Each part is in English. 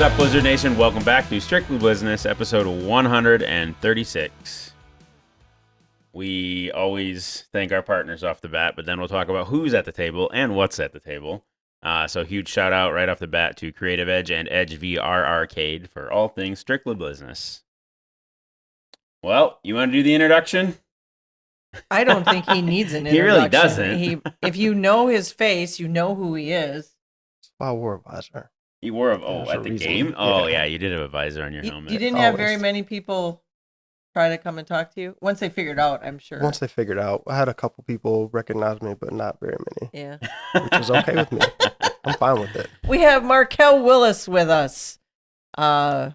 up, Blizzard Nation? Welcome back to Strictly Blizzness, episode 136. We always thank our partners off the bat, but then we'll talk about who's at the table and what's at the table. So huge shout out right off the bat to Creative Edge and Edge VR Arcade for all things Strictly Blizzness. Well, you want to do the introduction? I don't think he needs an introduction. He really doesn't. If you know his face, you know who he is. I wore a visor. You wore at the game? Oh, yeah, you did have a visor on your helmet. You didn't have very many people try to come and talk to you? Once they figured out, I'm sure. Once they figured out. I had a couple people recognize me, but not very many. Yeah. Which is okay with me. I'm fine with it. We have Marquel Willis with us. Yay!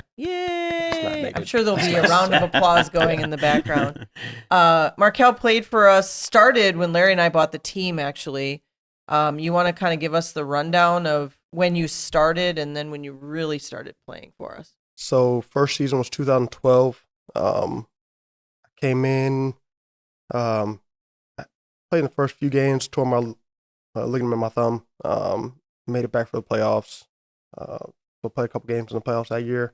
I'm sure there'll be a round of applause going in the background. Marquel played for us, started when Larry and I bought the team, actually. You want to kind of give us the rundown of when you started and then when you really started playing for us? So first season was 2012. I came in, I played in the first few games, tore my ligament in my thumb, made it back for the playoffs. So played a couple games in the playoffs that year.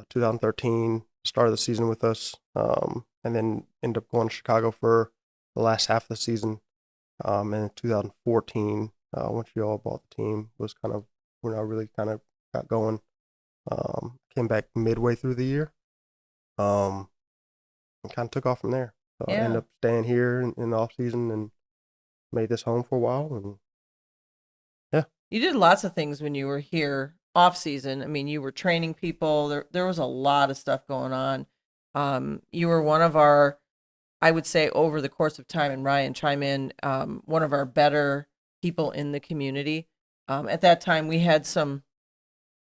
2013, started the season with us, and then ended up going to Chicago for the last half of the season. And in 2014, once you all bought the team, was kind of when I really kind of got going. Came back midway through the year, and kind of took off from there. So I ended up staying here in the off season and made this home for a while. And yeah, you did lots of things when you were here off season. I mean, you were training people. There was a lot of stuff going on. You were one of our, I would say, over the course of time, and Ryan, chime in, one of our better people in the community. At that time, we had some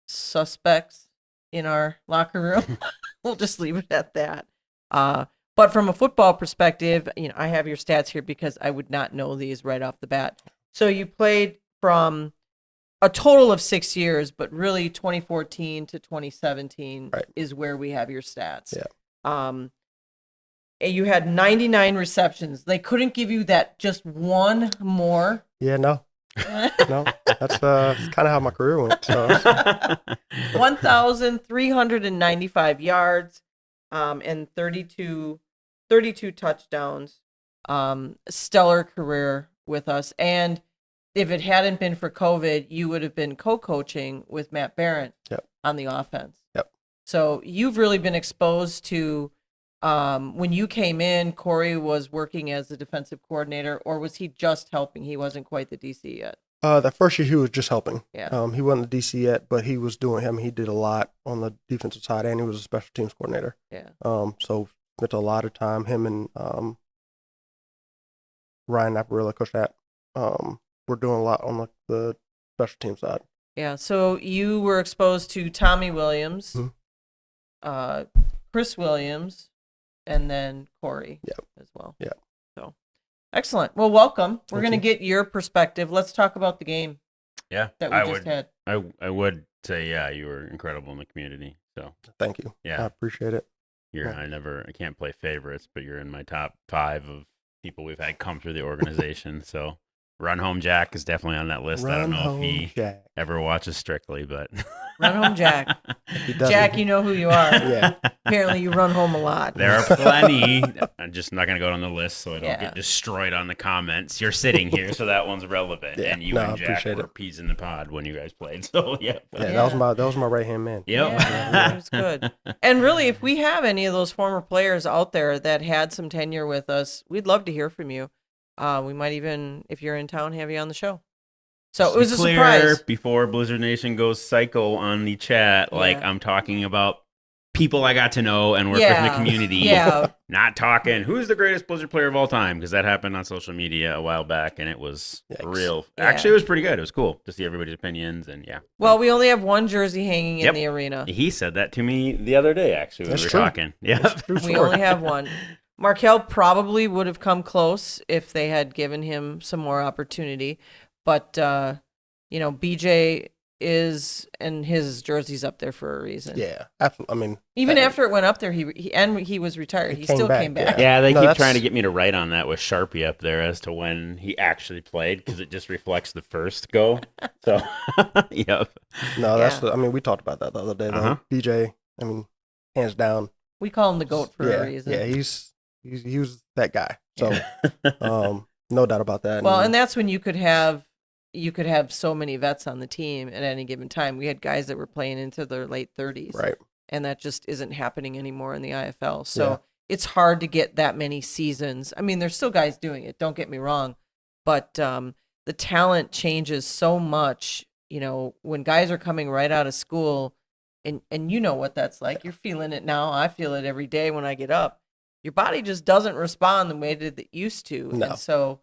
suspects in our locker room. We'll just leave it at that. But from a football perspective, I have your stats here because I would not know these right off the bat. So you played from a total of 6 years, but really 2014 to 2017 is where we have your stats. Yeah. You had 99 receptions. They couldn't give you that just one more. Yeah, no, that's kind of how my career went. So. 1,395 yards, and 32 touchdowns. Stellar career with us. And if it hadn't been for COVID, you would have been co-coaching with Matt Barrett on the offense. Yep. So you've really been exposed to, when you came in, Corey was working as the defensive coordinator, or was he just helping? He wasn't quite the DC yet. That first year he was just helping. Yeah. He wasn't the DC yet, but he was doing him. He did a lot on the defensive side, and he was a special teams coordinator. Yeah. So spent a lot of time, him and Ryan Apparilla, Coach that. We're doing a lot on the special team side. Yeah. So you were exposed to Tommy Williams, Chris Williams, and then Corey as well. Yeah. So excellent. Well, welcome. We're going to get your perspective. Let's talk about the game. Yeah. That we just had. I would say, you were incredible in the community. So thank you. Yeah. I appreciate it. I can't play favorites, but you're in my top 5 of people we've had come through the organization. So Run Home Jack is definitely on that list. I don't know if he ever watches Strictly, but Run Home Jack. Jack, you know who you are. Yeah. Apparently you run home a lot. There are plenty. I'm just not going to go down the list so I don't get destroyed on the comments. You're sitting here, so that one's relevant. Yeah. And you and Jack were peas in the pod when you guys played. So that was my right hand man. Yep. Yeah, it was good. And really, if we have any of those former players out there that had some tenure with us, we'd love to hear from you. We might even, if you're in town, have you on the show. So it was a surprise. Before Blizzard Nation goes psycho on the chat, I'm talking about people I got to know and work with in the community. Yeah. Not talking who's the greatest Blizzard player of all time, because that happened on social media a while back, and it was real. Yeah. Actually, it was pretty good. It was cool to see everybody's opinions, and Well, we only have one jersey hanging in the arena. He said that to me the other day, actually, when we were talking. Yeah, we only have one. Marquel probably would have come close if they had given him some more opportunity. But, BJ is, and his jersey's up there for a reason. Yeah, absolutely. I mean, Even after it went up there, he was retired. He came still back, came back. Yeah, they No, keep that's- trying to get me to write on that with Sharpie up there as to when he actually played because it just reflects the first go. So, yep. no, that's. Yeah. I mean, we talked about that the other day. Though. Uh-huh. BJ, I mean, hands down. We call him the GOAT for yeah, a reason. Yeah, he was that guy. So, no doubt about that. Well, and that's when you could have so many vets on the team at any given time. We had guys that were playing into their late 30s. right. And that just isn't happening anymore in the IFL. So Yeah. it's hard to get that many seasons. I mean, there's still guys doing it, don't get me wrong, but the talent changes so much, you know, when guys are coming right out of school, and you know what that's like. You're feeling it now. I feel it every day when I get up. Your body just doesn't respond the way that it used to. No. And so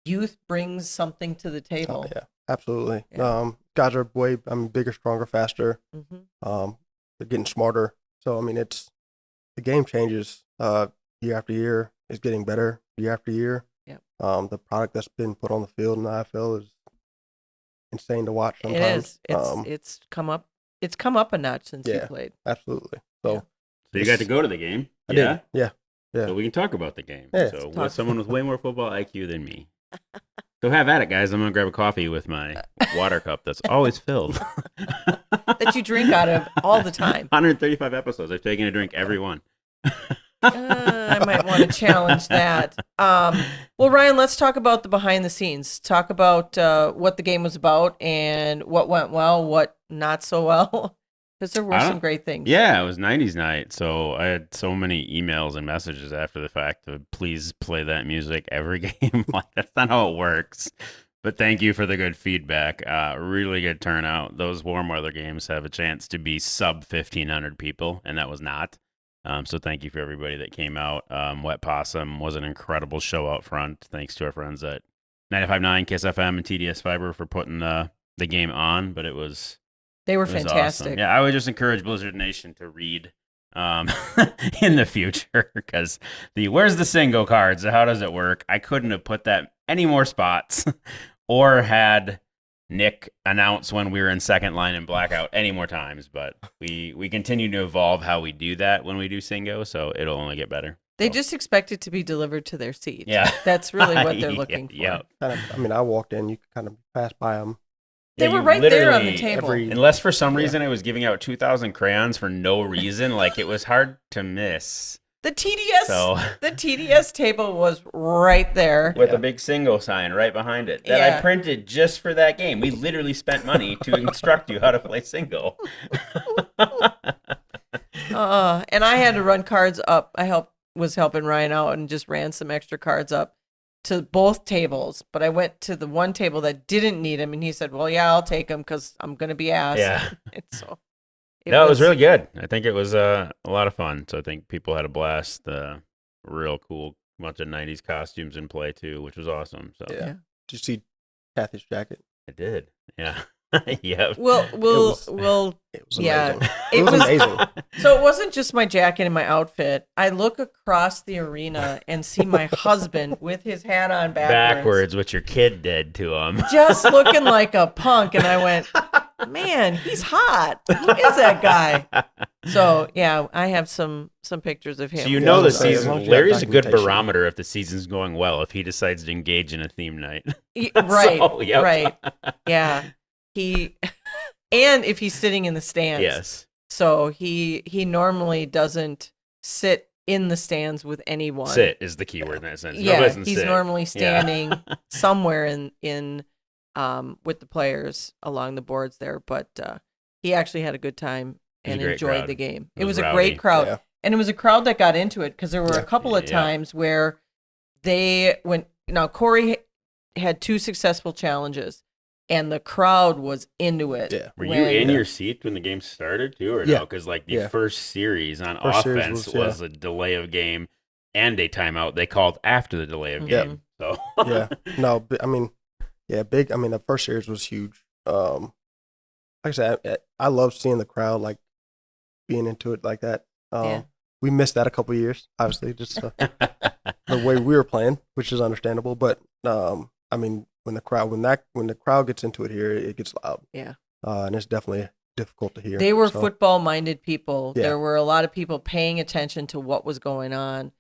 youth brings something to the table. Oh, yeah, absolutely. Yeah. Guys are way bigger, stronger, faster. Mm-hmm. They're getting smarter. So I mean, the game changes year after year. It's getting better year after year. Yep. The product that's been put on the field in the IFL is insane to watch. It Sometimes is. It's come up. It's come up a notch since you Yeah. played. absolutely. So Yeah. So you got to go to the game. I Yeah. did. Yeah. Yeah. So we can talk about the game. Yeah. So Talk. with someone with way more football IQ than me. So have at it, guys. I'm gonna grab a coffee with my water cup that's always filled. That you drink out of all the time. 135 episodes. I've taken a drink every one. I might want to challenge that. Well, Ryan, let's talk about the behind the scenes. Talk about what the game was about and what went well, what not so well. Because there were some great things. Yeah, it was 90s night. So I had so many emails and messages after the fact to please play that music every game. Like, that's not how it works. But thank you for the good feedback. Really good turnout. Those warm weather games have a chance to be sub 1,500 people, and that was not. So thank you for everybody that came out. Wet Possum was an incredible show out front. Thanks to our friends at 95.9 Kiss FM and TDS Fiber for putting the game on. But They were it was fantastic. awesome. Yeah, I would just encourage Blizzard Nation to read in the future because where's the single cards? How does it work? I couldn't have put that any more spots or had Nick announce when we were in second line and blackout any more times. But we continue to evolve how we do that when we do Singo, so it'll only get better. They just expect it to be delivered to their seats. Yeah. That's really what they're looking for. Yeah. I mean, I walked in. You could kind of pass by them. They Yeah, were you right there on the literally- table. Unless for some reason I was giving out 2,000 crayons for no reason, like it was hard to miss. The TDS, So the TDS table was right there. with a big single sign right behind it that I Yeah. printed just for that game. We literally spent money to instruct you how to play single. And I had to run cards up. Was helping Ryan out and just ran some extra cards up to both tables. But I went to the one table that didn't need them, and he said, "Well, yeah, I'll take them because I'm gonna be asked." Yeah. And so It was really good. I think it was a lot of fun. So I think people had a blast. Real cool bunch of 90s costumes in play too, which was awesome. So Yeah. Yeah. Did you see Kathy's jacket? I did. Yeah. Yeah. We'll It was Yeah. amazing. It It was was- amazing. So it wasn't just my jacket and my outfit. I look across the arena and see my husband with his hat on Backwards, what your kid did to him. just looking like a punk. And I went, man, he's hot. Who is that guy? So yeah, I have some pictures of him. So you Yeah, know I the was gonna say, as season. long as you have Larry's a good documentation. barometer if the season's going well. If he decides to engage in a theme night, Right, So, yep. right, yeah. And if he's sitting in the stands, Yes. So he normally doesn't sit in the stands with anyone. Sit is the key word in that sense. Nobody Yeah, doesn't he's sit. normally Yeah. standing somewhere in with the players along the boards there, but he actually had a good time It was a and great enjoyed crowd. the game. It It was was a rowdy. great crowd, Yeah. and it was a crowd that got into it because there were a Yeah. couple of Yeah. times where Corey had 2 successful challenges, and the crowd was into it. Yeah. Were you when- in your seat when the game started too, or no? Yeah. Because like the Yeah. first series on First series offense was, was a delay of game and a timeout they called after the delay of Yeah. game. So Yeah. No, I mean, yeah, big. I mean, the first series was huge. Like I said, I love seeing the crowd like being into it like that. Yeah. We missed that a couple of years, obviously, just the way we were playing, which is understandable. But I mean, when the crowd gets into it here, it gets loud. Yeah. and it's definitely difficult to hear. They were So, football-minded people. Yeah. There were a lot of people paying attention to what was going on.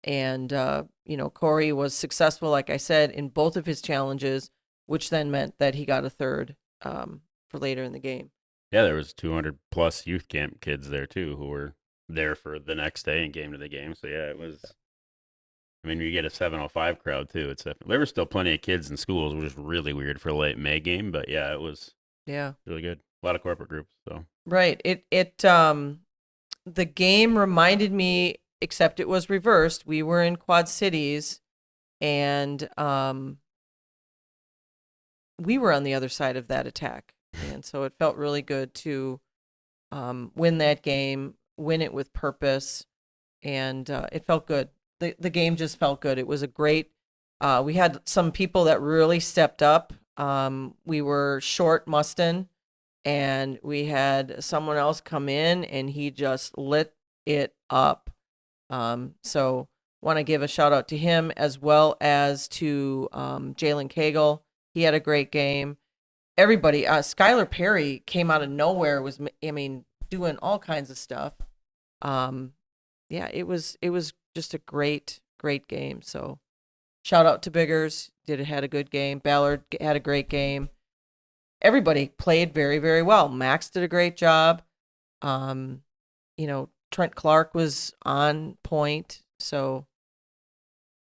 And, Corey was successful, like I said, in both of his challenges, which then meant that he got a third for later in the game. Yeah, there was 200 plus youth camp kids there too who were there for the next day and came to the game. So yeah, it was. I mean, you get a 7:05 crowd too. It's definitely, there were still plenty of kids in schools, which is really weird for a late May game. But yeah, it was Yeah. really good. A lot of corporate groups. So Right. The game reminded me, except it was reversed. We were in Quad Cities, and we were on the other side of that attack, and so it felt really good to win that game, win it with purpose, and it felt good. The game just felt good. It was a great. We had some people that really stepped up. We were short Mustin, and we had someone else come in, and he just lit it up. So want to give a shout out to him as well as to Jalen Cagle. He had a great game. Everybody, Skylar Perry came out of nowhere. Doing all kinds of stuff. Yeah, it was just a great game. So shout out to Biggers. Had a good game. Ballard had a great game. Everybody played very, very well. Max did a great job. Trent Clark was on point. So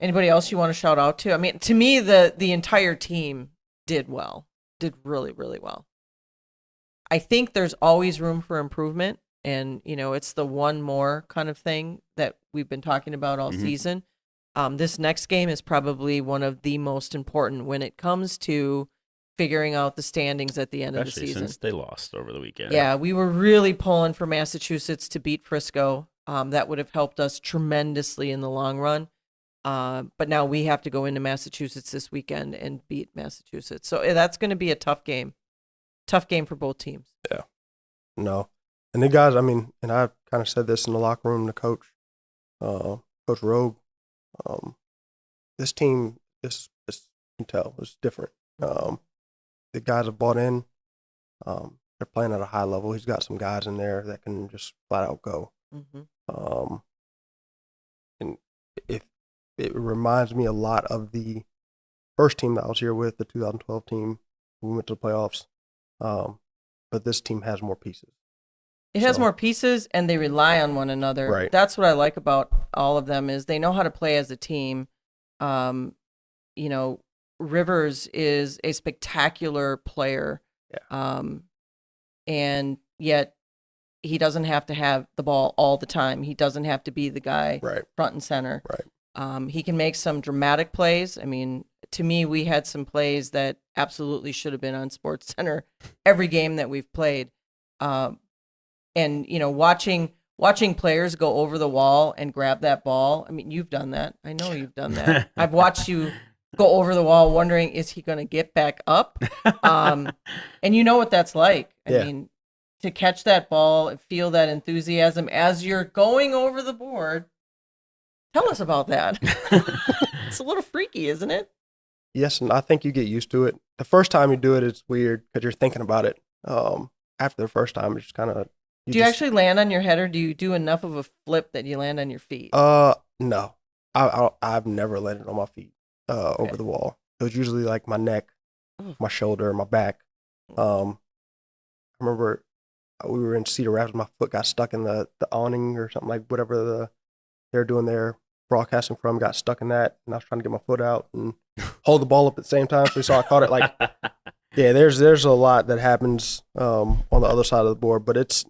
anybody else you want to shout out to? I mean, to me, the entire team did well. Did really, really well. I think there's always room for improvement. And, it's the one more kind of thing that we've been talking about all season. This next game is probably one of the most important when it comes to figuring out the standings at the end of the season. Since they lost over the weekend. Yeah, we were really pulling for Massachusetts to beat Frisco. That would have helped us tremendously in the long run. But now we have to go into Massachusetts this weekend and beat Massachusetts. So that's going to be a tough game. Tough game for both teams. Yeah. No. And the guys, and I kind of said this in the locker room to Coach Rogue. This team, this you can tell, is different. The guys have bought in. They're playing at a high level. He's got some guys in there that can just flat out go. And it reminds me a lot of the first team that I was here with, the 2012 team. We went to the playoffs. But this team has more pieces. It has more pieces, and they rely on one another. Right. That's what I like about all of them is they know how to play as a team. Rivers is a spectacular player. Yeah. And yet he doesn't have to have the ball all the time. He doesn't have to be the guy front and center. Right. He can make some dramatic plays. I mean, to me, we had some plays that absolutely should have been on Sports Center every game that we've played. And watching players go over the wall and grab that ball. I mean, you've done that. I know you've done that. I've watched you go over the wall wondering, is he going to get back up? And you know what that's like. I mean, to catch that ball and feel that enthusiasm as you're going over the board. Tell us about that. It's a little freaky, isn't it? Yes, and I think you get used to it. The first time you do it, it's weird because you're thinking about it. After the first time, it's just kind of... Do you actually land on your head, or do you do enough of a flip that you land on your feet? No. I've never landed on my feet over the wall. It was usually like my neck, my shoulder, my back. I remember we were in Cedar Rapids. My foot got stuck in the awning or something, like whatever they're doing there, broadcasting from, got stuck in that, and I was trying to get my foot out and hold the ball up at the same time. So we saw I caught it like... Yeah, there's a lot that happens on the other side of the board, but it's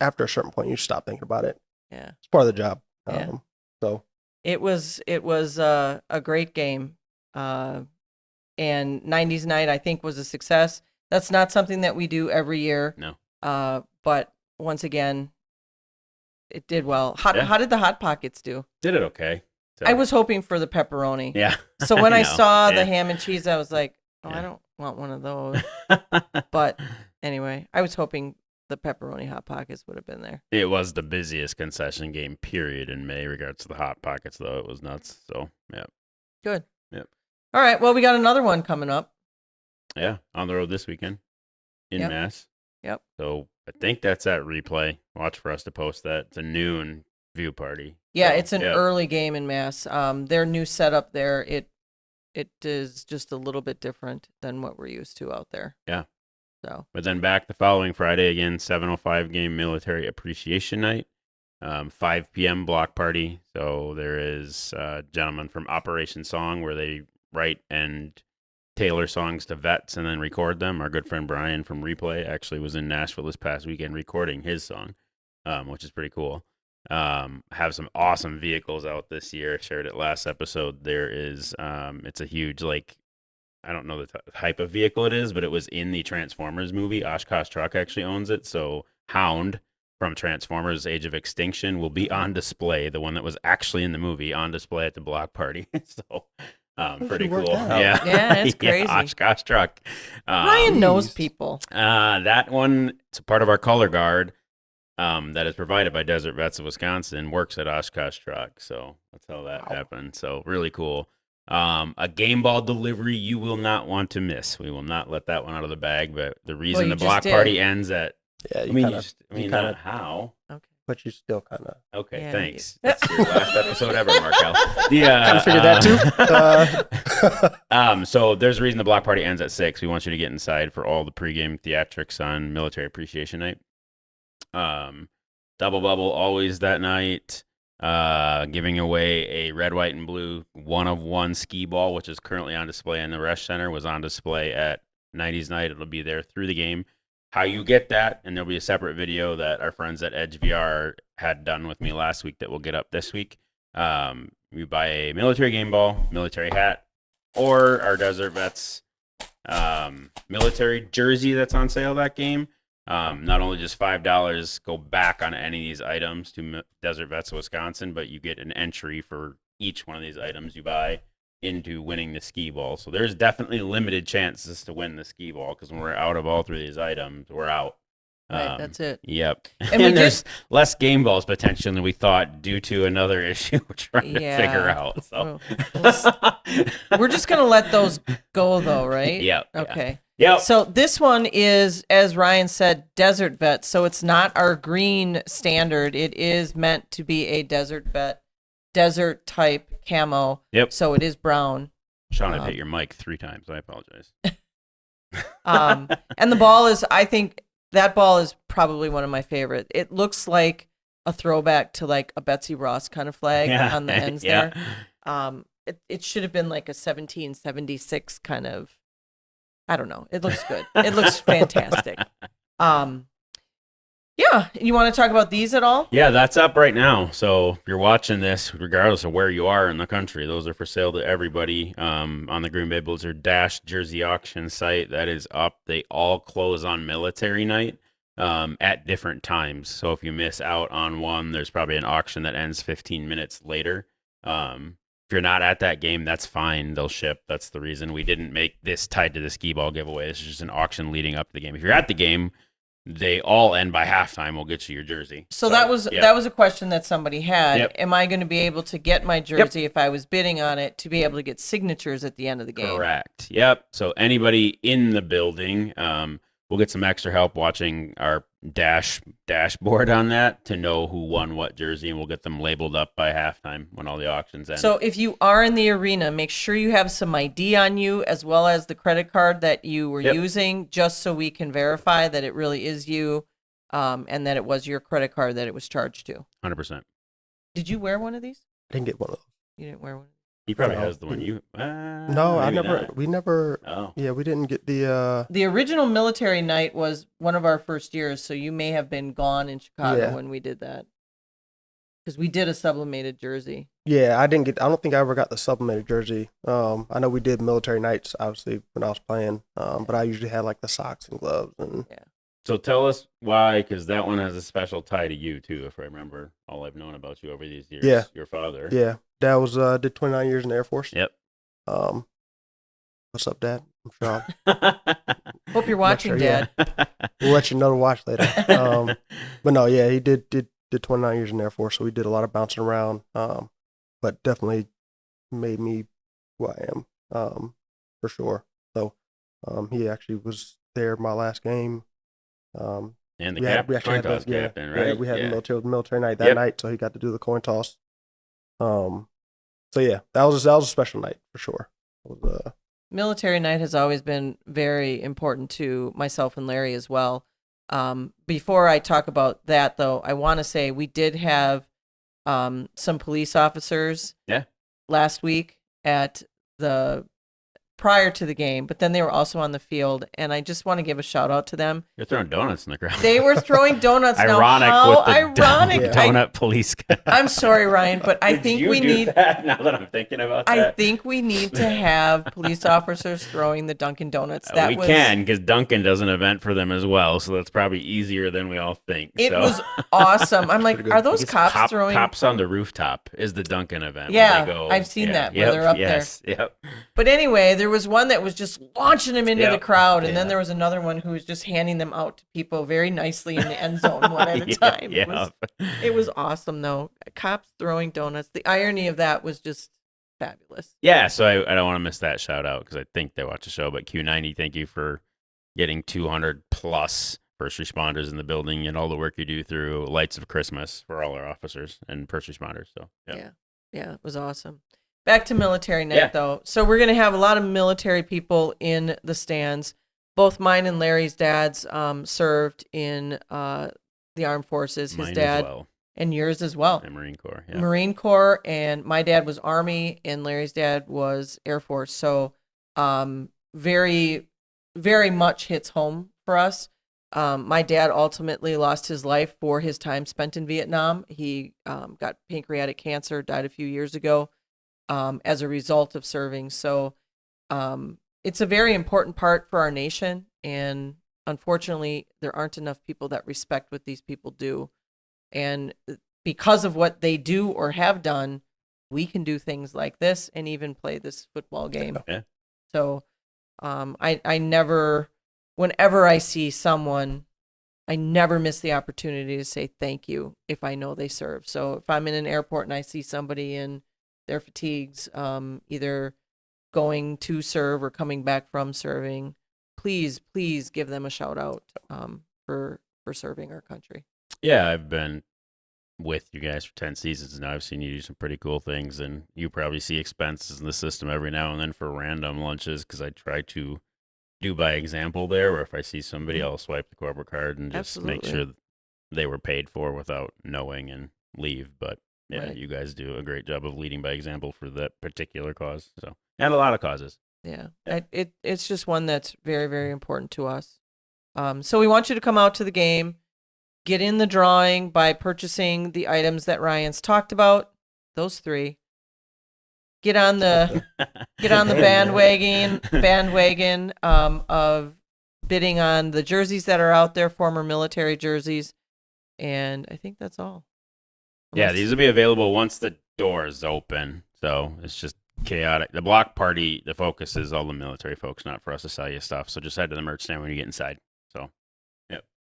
after a certain point you stop thinking about it. Yeah, it's part of the job. So it was a great game, and 90s night I think was a success. That's not something that we do every year. No. But once again, it did well. How did the Hot Pockets do? Did it okay. So. I was hoping for the pepperoni. Yeah. So when I saw the ham and cheese, I was like, I don't want one of those. But anyway, I was hoping the pepperoni Hot Pockets would have been there. It was the busiest concession game period in May regards to the Hot Pockets, though. It was nuts. So, yeah. Good. Yep. All right. Well, we got another one coming up. Yeah. On the road this weekend. in Yep. Mass. Yep. So I think that's at replay. Watch for us to post that. It's a noon view party. Yeah, So, it's an yep. early game in Mass. Their new setup there, it is just a little bit different than what we're used to out there. Yeah. So, But then back the following Friday again, 7:05 game military appreciation night, 5 p.m. block party. So there is a gentleman from Operation Song where they write and tailor songs to vets and then record them. Our good friend Brian from Replay actually was in Nashville this past weekend recording his song, which is pretty cool. Have some awesome vehicles out this year. Shared it last episode. There is, it's a huge, like, I don't know the type of vehicle it is, but it was in the Transformers movie. Oshkosh Truck actually owns it. So Hound from Transformers Age of Extinction will be on display. The one that was actually in the movie on display at the block party. So pretty worked cool. that out. Yeah. Yeah, it's crazy. Oshkosh Truck. Ryan knows Jeez. people. That one, it's a part of our color guard that is provided by Desert Vets of Wisconsin, works at Oshkosh Truck. So that's how that happened. So really cool. A game ball delivery you will not want to miss. We will not let that one out of the bag. But the reason you the just block did. party ends at, Yeah, not how. Okay. but you still kind of Okay, Yeah, thanks. you- That's your last episode ever, Markel. Yeah, kind of figured that too. So there's a reason the block party ends at 6. We want you to get inside for all the pregame theatrics on Military Appreciation Night. Double bubble always that night. Giving away a red, white, and blue 1-of-1 skee ball, which is currently on display in the Rush Center, was on display at 90s Night. It'll be there through the game. How you get that, and there'll be a separate video that our friends at Edge VR had done with me last week that we'll get up this week. You buy a military game ball, military hat, or our Desert Vets military jersey that's on sale that game. Not only just $5 go back on any of these items to Desert Vets of Wisconsin, but you get an entry for each one of these items you buy into winning the skee ball. So there's definitely limited chances to win the skee ball because when we're out of all 3 of these items, we're out. Right, that's it. Yep. And we there's less game balls potentially than we thought due to another issue we're trying to figure Yeah. out. So We're just going to let those go, though, right? Yep. Okay. Yep. So this one is, as Ryan said, Desert Vet. So it's not our green standard. It is meant to be a Desert Vet, desert type camo. Yep. So it is brown. Sean, I've hit your mic 3 times. I apologize. And the ball is, I think that ball is probably one of my favorite. It looks like a throwback to like a Betsy Ross kind of flag on the ends there. It should have been like a 1776 kind of, I don't know. It looks good. It looks fantastic. Yeah. You want to talk about these at all? Yeah, that's up right now. So if you're watching this, regardless of where you are in the country, those are for sale to everybody on the Green Bay Blizzard Dash Jersey auction site. That is up. They all close on military night at different times. So if you miss out on one, there's probably an auction that ends 15 minutes later. If you're not at that game, that's fine. They'll ship. That's the reason we didn't make this tied to the skee ball giveaway. This is just an auction leading up to the game. If you're at the game, they all end by halftime. We'll get you your jersey. So that was a question that somebody had. Yep. Am I going to be able to get my jersey if I was bidding on it to be able to get signatures at the end of the game? Correct. Yep. So anybody in the building, we'll get some extra help watching our dashboard on that to know who won what jersey, and we'll get them labeled up by halftime when all the auctions end. So if you are in the arena, make sure you have some ID on you as well as the credit card that you were using, just so we can verify that it really is you, and that it was your credit card that it was charged to. 100%. Did you wear one of these? I didn't get one of those. You didn't wear one? He probably No. has the one you. No, I maybe never. not. We never. Oh. Yeah, we didn't get the. The original military night was one of our first years, so you may have been gone in Chicago Yeah. when we did that. Because we did a sublimated jersey. Yeah, I didn't get. I don't think I ever got the sublimated jersey. I know we did military nights, obviously, when I was playing. But I usually had like the socks and gloves and. So tell us why, because that one has a special tie to you too. If I remember all I've known about you over these years. Yeah. Your father. Yeah, Dad was did 29 years in the Air Force. Yep. What's up, Dad? I'm sure I'll Hope you're watching, sure, yeah. Dad. we'll let you know to watch later. But no, yeah, he did 29 years in the Air Force, so we did a lot of bouncing around. But definitely made me who I am, for sure. So, he actually was there my last game. And the We coin had toss yeah, captain, right? yeah, we had Yeah. a military night that Yep. night, so he got to do the coin toss. So yeah, that was a special night for sure. It was, Military night has always been very important to myself and Larry as well. Before I talk about that, though, I want to say we did have some police officers Yeah. last week at the prior to the game, but then they were also on the field, and I just want to give a shout out to them. You're throwing donuts in the crowd. They were throwing donuts. Ironic now, with how the ironic! donut police guy. I'm sorry, Ryan, but I Did think you we do need. that now that I'm thinking about that. I think we need to have police officers throwing the Dunkin' Donuts. That we was, can, because Duncan does an event for them as well, so that's probably easier than we all think. It so. was awesome. I'm like, Pretty good. are those It's cops throwing? Cops on the rooftop is the Duncan event. where Yeah, they go, I've seen that, where Yep, they're up yes, Yep. But anyway, there was one that was just launching them into the Yep. crowd, and then Yeah. there was another one who was just handing them out to people very nicely in the end zone one at a Yeah, time. yeah. It was awesome, though. Cops throwing donuts. The irony of that was just fabulous. Yeah, so I don't want to miss that shout out because I think they watch the show. But Q90, thank you for getting 200 plus first responders in the building and all the work you do through Lights of Christmas for all our officers and first responders. So Yeah, it was awesome. Back to military night, Yeah. though. So we're going to have a lot of military people in the stands. Both mine and Larry's dads served in the armed forces. His mine dad as well, and yours as well. and Marine Corps. Yeah. Marine Corps, and my dad was Army, and Larry's dad was Air Force. So very, very much hits home for us. My dad ultimately lost his life for his time spent in Vietnam. He got pancreatic cancer, died a few years ago as a result of serving. So it's a very important part for our nation. And unfortunately, there aren't enough people that respect what these people do. And because of what they do or have done, we can do things like this and even play this football game. Yeah. So I never, whenever I see someone, I never miss the opportunity to say thank you if I know they serve. So if I'm in an airport and I see somebody in their fatigues, either going to serve or coming back from serving, please give them a shout out for serving our country. Yeah, I've been with you guys for 10 seasons now. I've seen you do some pretty cool things, and you probably see expenses in the system every now and then for random lunches because I try to do by example there, where if I see somebody else swipe the corporate card and just make Absolutely. sure they were paid for without knowing and leave. But yeah, Right. you guys do a great job of leading by example for that particular cause. So, and a lot of causes. Yeah, it's just one that's very, very important to us. So we want you to come out to the game, get in the drawing by purchasing the items that Ryan's talked about. Those three. Get on the bandwagon of bidding on the jerseys that are out there, former military jerseys, and I think that's all. Yeah, Unless- these will be available once the doors open. So it's just chaotic. The block party, the focus is all the military folks, not for us to sell you stuff. So just head to the merch stand when you get inside. So,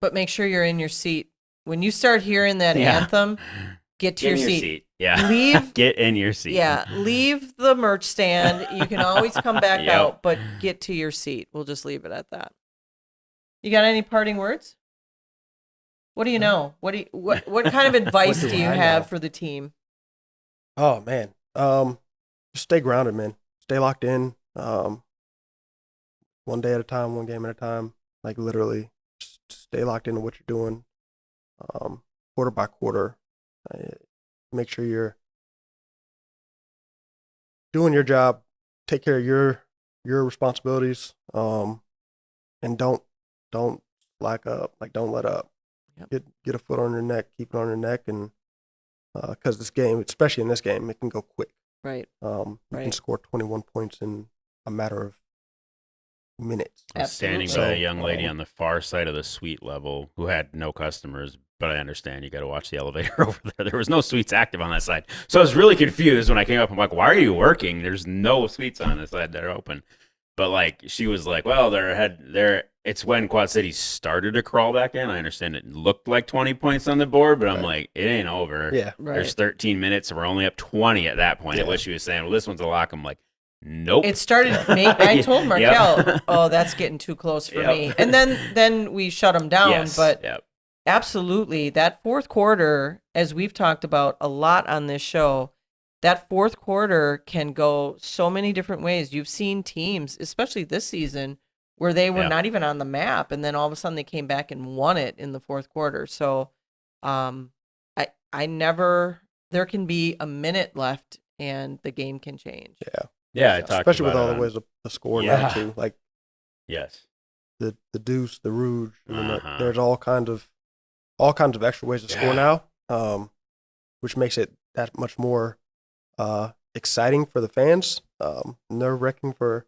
But make sure you're in your seat when you start hearing that Yeah. anthem. Get to get your in seat. Yeah. Leave. Get in your seat. Yeah, leave the merch stand. You can always come back Yep. out, but get to your seat. We'll just leave it at that. You got any parting words? What do you know? What kind of advice do do you I have know? for the team? Oh man, just stay grounded, man. Stay locked in. One day at a time, one game at a time. Like literally, just stay locked into what you're doing. Quarter by quarter. Make sure you're doing your job. Take care of your responsibilities. And don't slack up. Like don't let up. Yep. Get a foot on your neck. Keep it on your neck, and because this game, especially in this game, it can go quick. Right. You can Right. score 21 points in a matter of minutes. I was standing Absolutely. by a So, young lady on the far side of the suite level who had no customers, but I understand you got to watch the elevator over there. There was no suites active on that side. So I was really confused when I came up. I'm like, why are you working? There's no suites on this side that are open. But like, she was like, well, it's when Quad City started to crawl back in. I understand it looked like 20 points on the board, but I'm Right. like, it ain't over. Yeah. Right. There's 13 minutes, and we're only up 20 at that point. At Yeah. what she was saying, well, this one's a lock. I'm like, Nope. It started. I told Marquel, Yep. "Oh, that's getting too close for Yep. me." And then we shut him down. Yes. But Yep. absolutely, that fourth quarter, as we've talked about a lot on this show, that fourth quarter can go so many different ways. You've seen teams, especially this season, where they were Yeah. not even on the map, and then all of a sudden they came back and won it in the fourth quarter. So, I never. There can be a minute left, and the game can change. Yeah, I talked Especially with about all it the on- ways of the score Yeah. now too. Like Yes. the deuce, the rouge. I mean, Uh-huh. there's all kinds of extra ways to score now, which makes it that much more exciting for the fans. Nerve-wracking for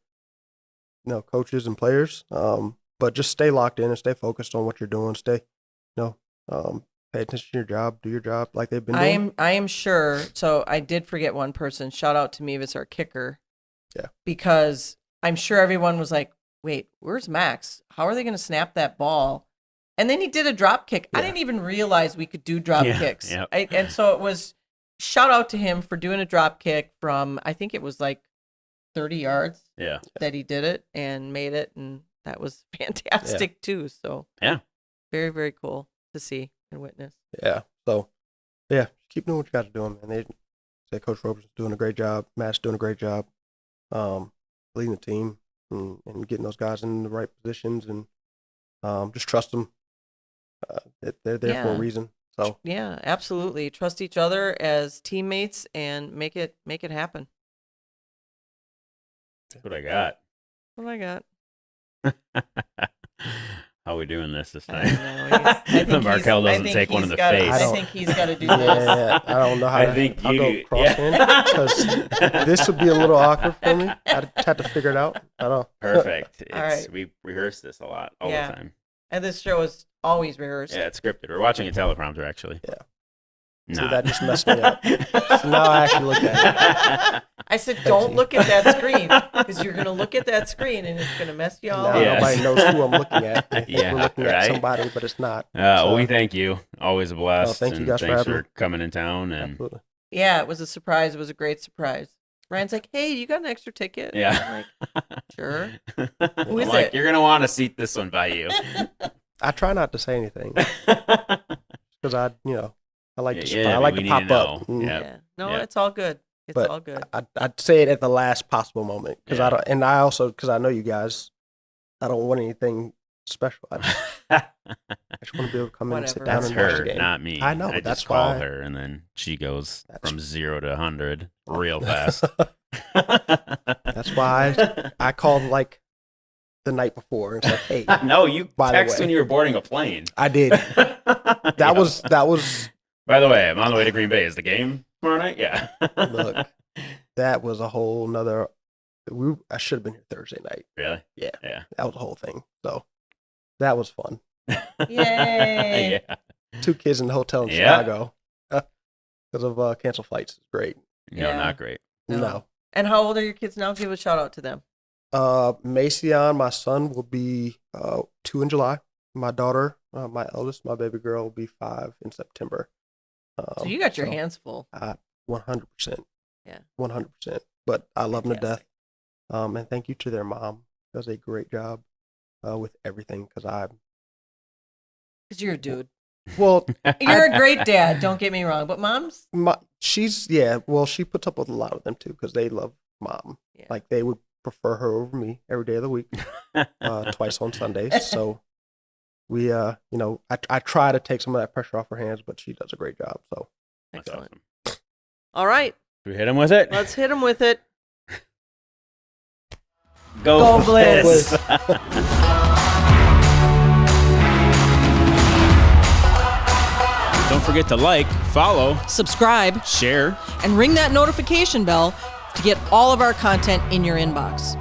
coaches and players. But just stay locked in and stay focused on what you're doing. Stay, pay attention to your job. Do your job like they've been doing. I am sure. So I did forget one person. Shout out to Mevis, our kicker. Yeah. Because I'm sure everyone was like, "Wait, where's Max? How are they going to snap that ball?" And then he did a drop kick. I Yeah. didn't even realize we could do drop kicks. Yep. And so it was shout out to him for doing a drop kick from, I think it was like 30 yards Yeah. that he did it and made it. And that was fantastic too. So Yeah. very, very cool to see and witness. Yeah. So, yeah, keep doing what you got to do, man. They say Coach Roberson's doing a great job. Matt's doing a great job, leading the team and getting those guys in the right positions, and just trust them. They're there for a Yeah. reason. So Yeah, absolutely. Trust each other as teammates and make it happen. That's what I got. What do I got? How we doing this I time? don't know. I think Markel I doesn't think take one in he's the gotta- face. I think he's got to do yeah, this. I don't know how. I think I'll you go do- crosshand yeah. because this would be a little awkward for me. I'd have to figure it out. I don't know. Perfect. All right. We rehearse this a lot, all Yeah. the time. And this show is always rehearsed. Yeah, it's scripted. We're watching a teleprompter, actually. Yeah. Nah. See, that just messed me up. So now I actually look at I said, don't look at that screen because you're going to look at that screen and it's going to mess you all Now up. Yeah. nobody knows who I'm looking at. They think Yeah, we're looking right. at somebody, but it's not. Well, So, we thank you. Always a blast. thank you and guys for thanks having for me. coming in town. And Absolutely. Yeah, it was a surprise. It was a great surprise. Ryan's like, hey, you got an extra ticket? yeah. I'm like, sure. I'm is like, it? you're going to want to seat this one by you. I try not to say anything because I like to, Yeah, I like we to need pop to up. know. Yeah. Yeah. No, Yep. it's all good. It's But all good. I'd say it at the last possible moment because Yeah. I don't, and I also because I know you guys, I don't want anything special. I just want to be able to come in and sit Whatever. down That's and watch the her, game. not me. I know, I that's just call why- her, and then she goes That's- from 0 to 100 real fast. That's why I called like the night before and said, "Hey, No, you By the text way. when you were boarding a plane. I did." that That was By the way, I'm on the way to Green Bay. Is the game tomorrow night? Yeah. Look. that was a whole nother. I should have been here Thursday night. Really? Yeah. Yeah. That was the whole thing. So that was fun. Yay. yeah. 2 kids in the hotel in Yeah. Chicago because of canceled flights. It's great. No, Yeah. not great. No. And how old are your kids now? Give a shout out to them. Macion, my son, will be 2 in July. My daughter, my eldest, my baby girl, will be 5 in September. So you got your so, hands full. 100%. Yeah. 100%. But I love them to death. Fantastic. And thank you to their mom. Does a great job with everything because Because you're a dude. well, You're a great dad. Don't get me wrong. But moms, she puts up with a lot of them too because they love mom. Yeah. Like they would prefer her over me every day of the week, twice on Sundays. So we, I try to take some of that pressure off her hands, but she does a great job. So That's excellent. awesome. All right. Should we hit him with it? Let's hit them with it. Go, Go Blizz. Don't forget to like, follow, Subscribe share. and ring that notification bell to get all of our content in your inbox.